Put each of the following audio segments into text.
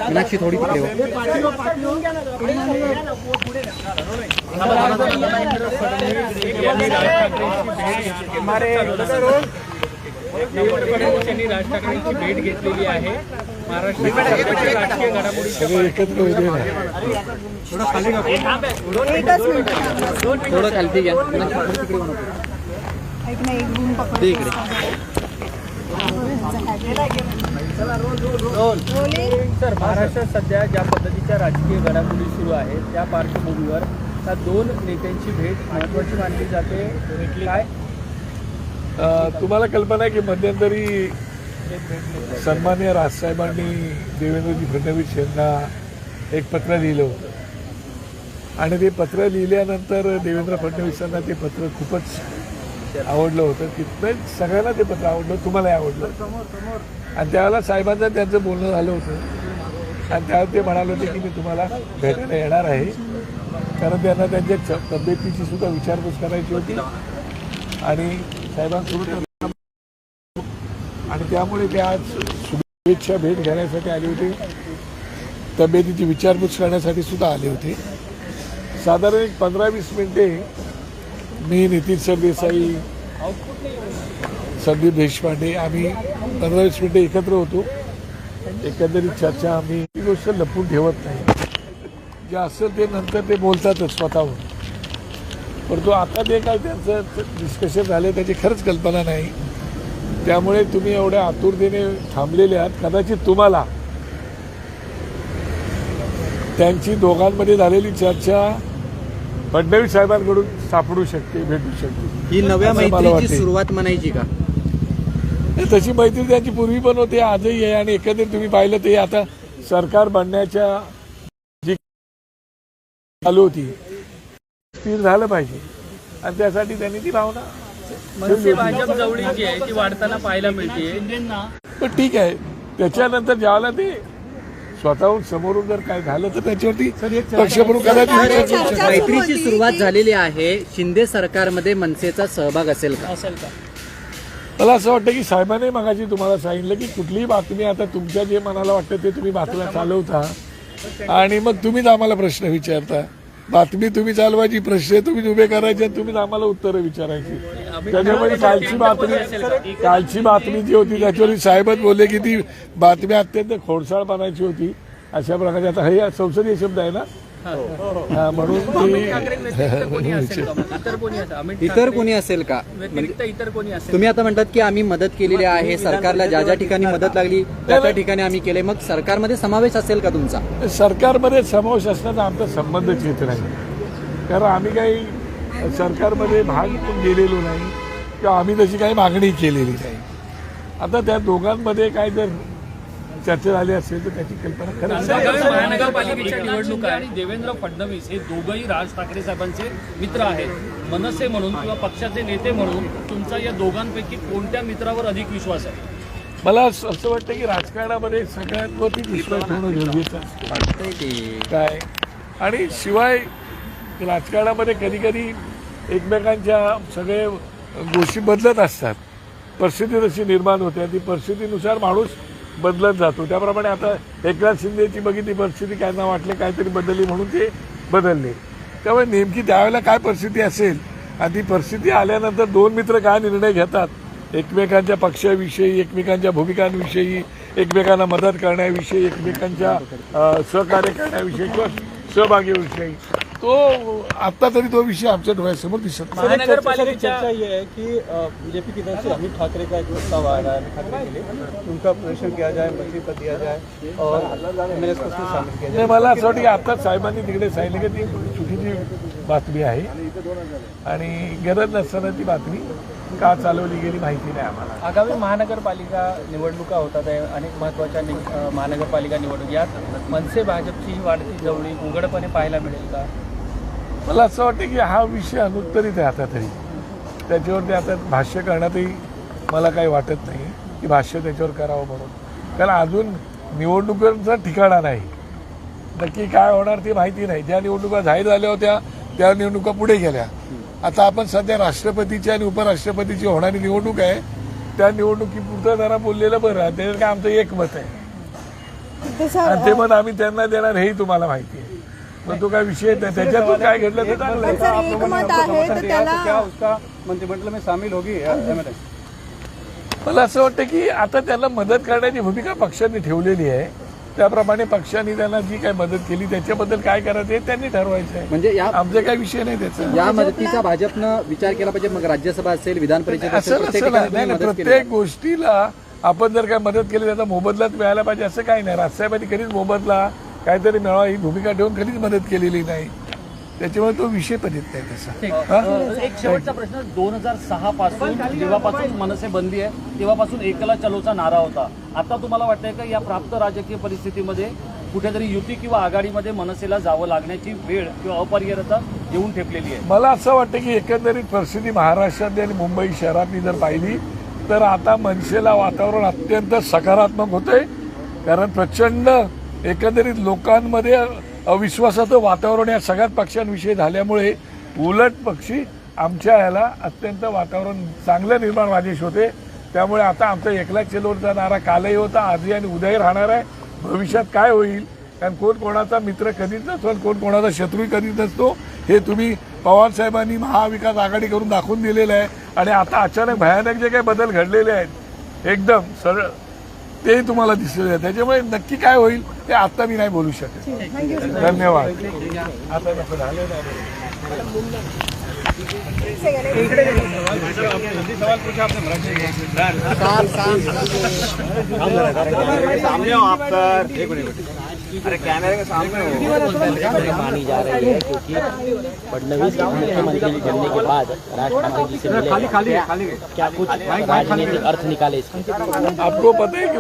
मीनाक्षी थोड़ी तिकडे हो. त्यांनी राज ठाकरेंची भेट घेतलेली आहे. महाराष्ट्राच्या राजकीय घडामोडी थोडं खालती घ्या. सर, महाराष्ट्रात सध्या ज्या पद्धतीच्या राजकीय घडामोडी सुरू आहेत त्या पार्श्वभूमीवर त्या दोन नेत्यांची भेट महत्त्वाची मानली जाते. काय तुम्हाला कल्पना आहे की मध्यंतरी सन्माननीय राजसाहेबांनी देवेंद्रजी फडणवीस यांना एक पत्र लिहिलं होतं आणि ते पत्र लिहिल्यानंतर देवेंद्र फडणवीसांना ते पत्र खूपच आवडलं होतं. तिथं सगळ्यांना ते पत्र आवडलं, तुम्हालाही आवडलं. आणि त्यावेळेला साहेबांचं त्यांचं बोलणं झालं होतं आणि त्यावेळेला ते म्हणाले होते की मी तुम्हाला भेटायला येणार आहे, कारण त्यांना त्यांच्या तब्येतीची सुद्धा विचारपूस करायची होती आणि साहेबांसोबत आणि त्यामुळे ते आज शुभेच्छा भेट घेण्यासाठी आले होते, तब्येतीची विचारपूस करण्यासाठी सुद्धा आले होते. साधारण 15-20 मिनिटे मी नितीन सरदेसाई, संदीप देशपांडे आम्ही 15-20 मिनिटे एकत्र होतो. एकंदरीत चर्चा आम्ही ही गोष्ट लपून ठेवत नाही, जे असेल ते नंतर ते बोलतातच स्वतःहून. परंतु आता जे काय त्यांचं डिस्कशन झालं त्याची खरंच कल्पना नाही. त्यामुळे तुम्ही एवढ्या आतुरतेने थांबलेले आहात. कदाचित तुम्हाला त्यांची दोघांमध्ये झालेली चर्चा फडणवीस साहेबांकडून सापडू शकते, भेटू शकते. ही नव्या मैत्रीची सुरुवात म्हणायची का? तशी मैत्री त्यांची पूर्वी पण होती, आजही आहे. आणि एकंदरीत तुम्ही पाहिलं ते आता सरकार बनण्याच्या जी चालू होती स्थिर झालं पाहिजे आणि त्यासाठी त्यांनी ती भावना मनसे भाजप जवळी जी आहे ती वाढताना पाहायला मिळते. पण ठीक आहे, त्याच्यानंतर ज्यावेळेला ते स्वतःहून समोरून जर काय झालं तर त्याच्यावरती पक्षप्रमुख मैत्रीची सुरुवात झालेली आहे. शिंदे सरकारमध्ये मनसेचा सहभाग असेल का? मला असं वाटतं की साहेबांनी मगाशी तुम्हाला सांगितलं की कुठलीही बातमी आता तुमच्या जे मनाला वाटतं ते तुम्ही बातम्या चालवता आणि मग तुम्हीच आम्हाला प्रश्न विचारता. बातमी तुम्ही चालवायची, प्रश्न तुम्ही उभे करायचे, तुम्हीच आम्हाला उत्तरं विचारायची. त्याच्यामध्ये कालची बातमी जी होती त्याच्यावर साहेबच बोलले की ती बातमी अत्यंत खोडसाळपणाची होती. अशा प्रकारचे आता हे संसदीय शब्द आहे ना, म्हणून इतर कोणी असेल का? तुम्ही आता म्हणतात की आम्ही मदत केलेली आहे सरकारला, ज्या ज्या ठिकाणी मदत लागली त्या त्या ठिकाणी आम्ही केले. मग सरकारमध्ये समावेश असेल का तुमचा? सरकारमध्ये समावेश असण्याचा आमचा संबंधच येत नाही, कारण आम्ही काही सरकारमध्ये भाग पण गेलेलो नाही किंवा आम्ही तशी काही मागणी केलेली नाही. आता त्या दोघांमध्ये काय जर चर्चा झाली असेल तर त्याची कल्पना खरंच. महानगरपालिकेच्या निवडणुका आणि देवेंद्र फडणवीस हे दोघंही राज ठाकरे साहेबांचे मित्र आहेत. मनसे म्हणून किंवा पक्षाचे नेते म्हणून तुमचा या दोघांपैकी कोणत्या मित्रावर अधिक विश्वास आहे? मला असं वाटतं की राजकारणामध्ये सगळ्यांवरती विश्वास ठेवणं गरजेचं असतं काय. आणि शिवाय राजकारणामध्ये कधी कधी एकमेकांच्या सगळे गोष्टी बदलत असतात, परिस्थिती तशी निर्माण होते, ती परिस्थितीनुसार माणूस बदलत जातो. त्याप्रमाणे आता एकनाथ शिंदेची बघितली परिस्थिती, त्यांना वाटले काहीतरी बदलली म्हणून ते बदलले. त्यामुळे नेमकी त्यावेळेला काय परिस्थिती असेल आणि ती परिस्थिती आल्यानंतर दोन मित्र काय निर्णय घेतात एकमेकांच्या पक्षाविषयी, एकमेकांच्या भूमिकांविषयी, एकमेकांना मदत करण्याविषयी, एकमेकांच्या सहकार्य करण्याविषयी किंवा सहभागीविषयी, तो आता तरी तो विषय आमच्या डोळ्यासमोर दिसत नाही. महानगरपालिकेची चर्चा ये है कि बीजेपी की तरफ से अमित ठाकरे का एक प्रस्ताव आ रहा है ठाकरे के लिए, उनका प्रदर्शन किया जाए, मंत्री पद दिया जाए और एमएलएस को उसमें शामिल किया जाए. मला असं वाटतं की आताच साहेबांनी तिकडे सांगितलं की ती चुकीची बातमी आहे आणि गरज नसताना ती बातमी का चालवली गेली माहिती नाही आम्हाला. आगामी महानगरपालिका निवडणुका होतात आहे, अनेक महत्त्वाच्या महानगरपालिका निवडणूक, यात मनसे भाजपची ही वाढती जवळी उघडपणे पाहायला मिळेल का? मला असं वाटतं की हा विषय अनुत्तरित आहे आता तरी, त्याच्यावरती आता भाष्य करण्यातही मला काही वाटत नाही की भाष्य त्याच्यावर करावं म्हणून, कारण अजून निवडणुकांचा ठिकाणा नाही, नक्की काय होणार ते माहिती नाही. ज्या निवडणुका जाहीर झाल्या होत्या त्या निवडणुका पुढे गेल्या आता आपण सध्या राष्ट्रपतीची आणि उपराष्ट्रपतीची होणारी निवडणूक आहे, त्या निवडणुकीपुरतं जरा बोललेलं बरं. त्याच्यात काय आमचं एक मत आहे आणि ते मत आम्ही त्यांना देणार हेही तुम्हाला माहिती आहे. पण तो काय विषय नाही, त्याच्यातून काय घडलं ते चांगलं आहे. सर एक मत आहे तर त्याला मंत्रिमंडळ में शामिल होगी मला असं वाटतं की आता त्याला मदत करण्याची भूमिका पक्षांनी ठेवलेली आहे. त्याप्रमाणे पक्षांनी त्यांना जी काही मदत केली त्याच्याबद्दल काय करायचं हे त्यांनी ठरवायचं आहे. म्हणजे या आमचा काही विषय नाही त्याचा. या मदतीचा भाजपनं विचार केला पाहिजे. मग राज्यसभा असेल, विधान परिषद असेल, असं प्रत्येक नसलं. ठिकाणी नाही तुम्ही नाही, मदत केली. प्रत्येक गोष्टीला आपण जर काय मदत केली त्याचा मोबदलाच मिळायला पाहिजे असं काही नाही. राजसाहेबांनी कधीच मोबदला काहीतरी मिळावा ही भूमिका ठेवून कधीच मदत केलेली नाही. त्याच्यामुळे तो विषय पण येत नाही तसा. एक शेवटचा प्रश्न. 2006 पासून जेव्हापासून मनसे बंदी आहे तेव्हापासून एकला चलोचा नारा होता. आता तुम्हाला वाटतंय का या प्राप्त राजकीय परिस्थितीमध्ये कुठेतरी युती किंवा आघाडीमध्ये मनसेला जावं लागण्याची वेळ किंवा अपरिहार्यता येऊन ठेपलेली आहे? मला असं वाटतं की एकंदरीत परिस्थिती महाराष्ट्रातली आणि मुंबई शहरातली जर पाहिली तर आता मनसेला वातावरण अत्यंत सकारात्मक होतंय. कारण प्रचंड एकंदरीत लोकांमध्ये अविश्वासाचं वातावरण या सगळ्याच पक्षांविषयी झाल्यामुळे उलट पक्षी आमच्या ह्याला अत्यंत वातावरण चांगलं निर्माण राजेश होते. त्यामुळे आता आमचा एकला चलोचा नारा कालही होता, आजही आणि उद्याही राहणार आहे. भविष्यात काय होईल, कारण कोण कोणाचा मित्र कधीच नसतो आणि कोण कोणाचा शत्रू कधीच नसतो, हे तुम्ही पवार साहेबांनी महाविकास आघाडी करून दाखवून दिलेलं आहे. आणि आता अचानक भयानक जे काही बदल घडलेले आहेत एकदम सरळ ते तुम्हाला दिसलेले आहे. त्याच्यामुळे नक्की काय होईल ते आता मी नाही बोलू शकत. धन्यवाद. आता नको झालं सामने हो आप सर. अरे कैमरे के सामने हो. मानी जा रही है क्योंकि फडणवीस मुख्यमंत्री बनने के बाद राज ठाकरे जी से मिले, क्या कुछ राजनीतिक अर्थ निकाले इसके? आपको पता है कि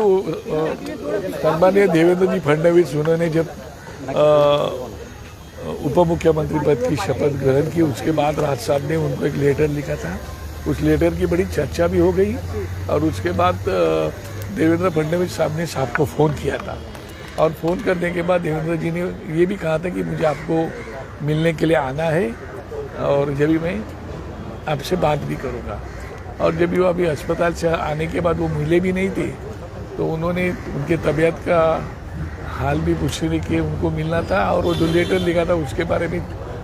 सन्माननीय देवेंद्र जी फडणवीस उन्होंने जब उप मुख्यमंत्री पद की शपथ ग्रहण की उसके बाद राज साहब ने उनको एक लेटर लिखा था. उस लेटर की बड़ी चर्चा भी हो गई और उसके बाद देवेंद्र फडणवीस साहब ने साहब को फ़ोन किया था और फ़ोन करने के बाद देवेंद्र जी ने ये भी कहा था कि मुझे आपको मिलने के लिए आना है और जब भी मैं आपसे बात भी करूँगा. और जब वो अभी अस्पताल से आने के बाद वो मिले भी नहीं थे तो उन्होंने उनके तबीयत का हाल भी पूछने के उनको मिलना था और वो जो लेटर लिखा था उसके बारे में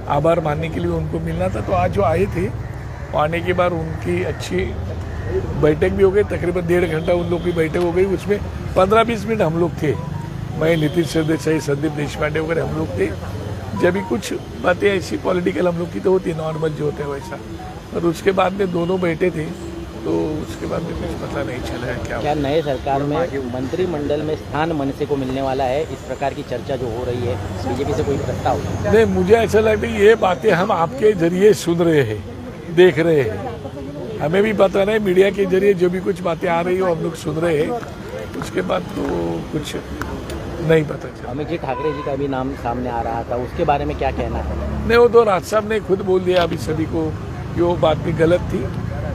आभार मानने के लिए उनको मिलना था. तो आज जो आए थे वो आने के बाद उनकी अच्छी बैठक भी हो गई. तकरीबन 1.5 घंटा उन लोग की बैठक हो गई. उसमें 15-20 मिनट हम लोग थे, मैं नीतीश सरदेसाई, संदीप देशपांडे वगैरह हम लोग थे. जब भी कुछ बातें ऐसी पॉलिटिकल हम लोग की तो होती, नॉर्मल जो होते हैं वैसा. और उसके बाद में दोनों बैठे थे तो उसके बाद में कुछ पता नहीं चला है क्या नए सरकार में मंत्रिमंडल में स्थान मनसे को मिलने वाला है, इस प्रकार की चर्चा जो हो रही है बीजेपी से कोई प्रस्ताव? नहीं, मुझे ऐसा लगता है ये बातें हम आपके जरिए सुन रहे हैं, देख रहे हैं. हमें भी पता नहीं, मीडिया के जरिए जो भी कुछ बातें आ रही हो हम लोग सुन रहे हैं. उसके बाद तो कुछ नहीं पता चला. अमित जी ठाकरे जी का भी नाम सामने आ रहा था, उसके बारे में क्या कहना है? नहीं, वो तो राज साहब ने खुद बोल दिया अभी सभी को कि वो बात भी गलत थी,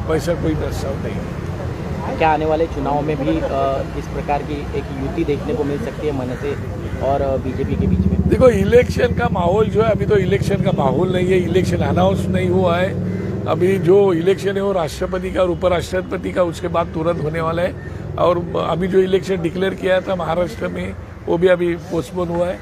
वैसा कोई प्रस्ताव नहीं है. क्या आने वाले चुनाव में भी इस प्रकार की एक युति देखने को मिल सकती है मनसे और बीजेपी के बीच में? देखो, इलेक्शन का माहौल जो है, अभी तो इलेक्शन का माहौल नहीं है, इलेक्शन अनाउंस नहीं हुआ है. अभी जो इलेक्शन है वो राष्ट्रपति का और उपराष्ट्रपति का उसके बाद तुरंत होने वाला है. और अभी जो इलेक्शन डिक्लेयर किया था महाराष्ट्र में वो भी अभी पोस्टपोन हुआ है.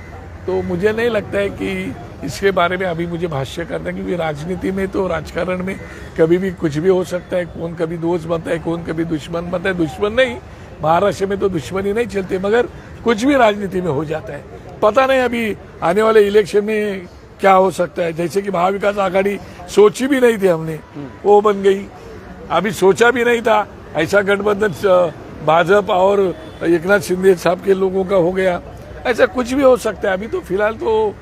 तो मुझे नहीं लगता है कि इसके बारे में अभी मुझे भाष्य करना है, क्योंकि राजनीति में तो राजकारण में कभी भी कुछ भी हो सकता है. कौन कभी दोस्त बनता है, कौन कभी दुश्मन बनता है. दुश्मन नहीं, महाराष्ट्र में तो दुश्मनी नहीं चलती, मगर कुछ भी राजनीति में हो जाता है. पता नहीं अभी आने वाले इलेक्शन में क्या हो सकता है. जैसे कि महाविकास आघाड़ी सोची भी नहीं थी हमने, वो बन गई. अभी सोचा भी नहीं था ऐसा गठबंधन भाजपा और एकनाथ शिंदे साहब के लोगों का हो गया. ऐसा कुछ भी हो सकता है. अभी तो फिलहाल तो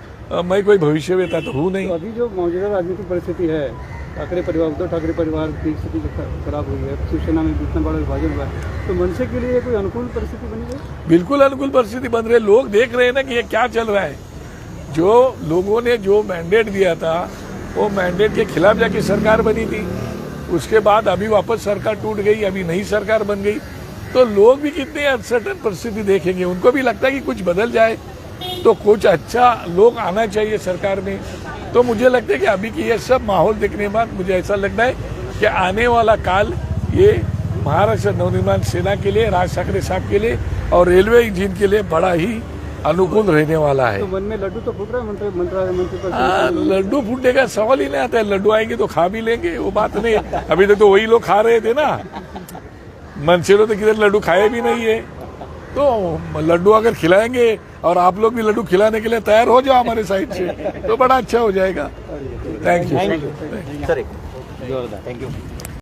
मैं कोई भविष्यवेता तो हूँ नहीं. तो अभी जो मौजूदा राजनीतिक परिस्थिति है, ठाकरे परिवार, उद्धव ठाकरे परिवार की स्थिति खराब हुई है, शिवसेना में इतना बड़ा विभाजन हुआ है, तो मनसे के लिए कोई अनुकूल परिस्थिति बनी है? बिल्कुल अनुकूल परिस्थिति बन रही है. लोग देख रहे हैं ना कि ये क्या चल रहा है. जो लोगों ने जो मैंडेट दिया था वो मैंडेट के खिलाफ जाके सरकार बनी थी. उसके बाद अभी वापस सरकार टूट गई, अभी नई सरकार बन गई. तो लोग भी कितने अनसर्टन परिस्थिति देखेंगे. उनको भी लगता है कि कुछ बदल जाए, तो कुछ अच्छा लोग आना चाहिए सरकार में. तो मुझे लगता है कि अभी की ये सब माहौल देखने के बाद मुझे ऐसा लगता है कि आने वाला काल ये महाराष्ट्र नवनिर्माण सेना के लिए, राज ठाकरे साहब के लिए और रेलवे इंजन के लिए बड़ा ही अनुकूल रहने वाला है। तो मन में लड्डू तो फूट रहा है मंत्री लड्डू फूटने का सवाल ही नहीं आता है। लड्डू आएंगे तो खा भी लेंगे, वो बात नहीं। अभी तक तो वही लोग खा रहे थे ना, मनसेलो तो किधर लड्डू खाए भी नहीं है। तो लड्डू अगर खिलाएंगे और आप लोग भी लड्डू खिलाने के लिए तैयार हो जाओ हमारे साइड से, तो बड़ा अच्छा हो जाएगा। Thank you. सर जोरदार, थैंक यू।